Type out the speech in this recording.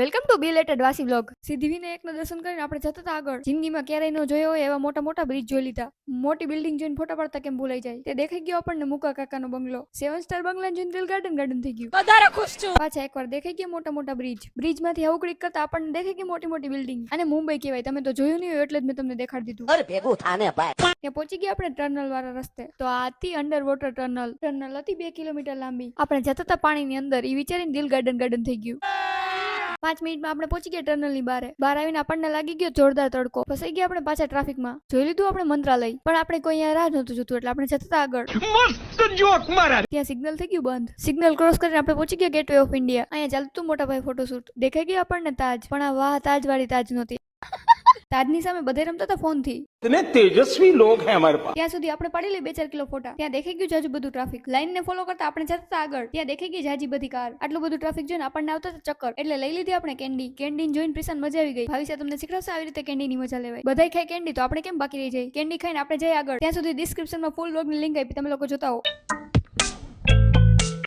Welcome to બિલેટેડ વાસી blog. સિદ્ધિવિનાયકના દર્શન કરીને આપણે જતા હતા આગળ. જિંદગીમાં ક્યારેય ન જોયો હોય એવા મોટા મોટા બ્રિજ જોઈ લીધા. મોટી બિલ્ડિંગ જોઈને ફોટા પાડતા કેમ ભૂલાઈ જાય. તે દેખાઈ ગયો આપણને મુકા કાકાનો બંગલો. 7 સ્ટાર બંગલા જોઈને દિલ ગાર્ડન થઈ ગયું. વધારે ખુશ છું. પાછા એકવાર દેખાઈ ગયા મોટા મોટા બ્રિજમાંથી આવું ક્લિક કરતા આપણને દેખાઈ ગઈ મોટી મોટી બિલ્ડિંગ. અને મુંબઈ કહેવાય, તમે તો જોયું નહીં હોય એટલે જ મેં તમને દેખાડી દીધું. અરે ભેગું થાને ભાઈ. ત્યાં પહોંચી ગયા આપણે ટનલ વાળા રસ્તે. તો આ હતી અંડર વોટર ટનલ હતી 2 કિલોમીટર લાંબી. આપણે જતા હતા પાણીની અંદર. એ વિચારીને દિલ ગાર્ડન થઈ ગયું. 5 મિનિટમાં આપણે પહોંચી ગયા ટનલની બહાર આવીને આપણને લાગી ગયો જોરદાર તડકો. ફસાઈ ગયા આપણે પાછા ટ્રાફિકમાં. જોઈ લીધું આપણે મંત્રાલય, પણ આપણે કોઈ અહીંયા રાહ નહોતું જોતું એટલે આપણે જતા હતા આગળ. ત્યાં સિગ્નલ થઈ ગયું બંધ. સિગ્નલ ક્રોસ કરીને આપણે પહોંચી ગયા ગેટવે ઓફ ઇન્ડિયા. અહીંયા ચાલતું મોટા ભાઈ ફોટોશૂટ. દેખાઈ ગયો આપણને તાજ, પણ આ વાહ તાજ વાળી તાજ નહોતી. તાજની સામે બધે રમતા હતા ફોન થી. इतने तेजस्वी लोग हैं हमारे पास. ત્યાં સુધી આપણે પાડી લઈ 2-4 કિલો ફોટા. ત્યાં દેખાઈ ગયું જાજુ બધું ટ્રાફિક. લાઈન ને ફોલો કરતા આપણે જતા હતા આગળ. ત્યાં દેખાઈ ગઈ જાજી બધી કાર. આટલું બધું ટ્રાફિક જોઈને આપણને આવતા હતા ચક્કર. એટલે લઈ લીધી આપણે કેન્ડી જોઈને પ્રિસાન મજા આવી ગઈ. ભાવિસા તમને શીખવશે આવી રીતે કેન્ડીની મજા લેવાય. બધાય ખાય કેન્ડી તો આપણે કેમ બાકી રહી જાય. કેન્ડી ખાઈને આપણે જઈએ આગળ. ત્યાં સુધી ડિસ્ક્રિપ્શનમાં ફૂલ વ્લોગની લિંક આપી, તમે લોકો જોતા હો.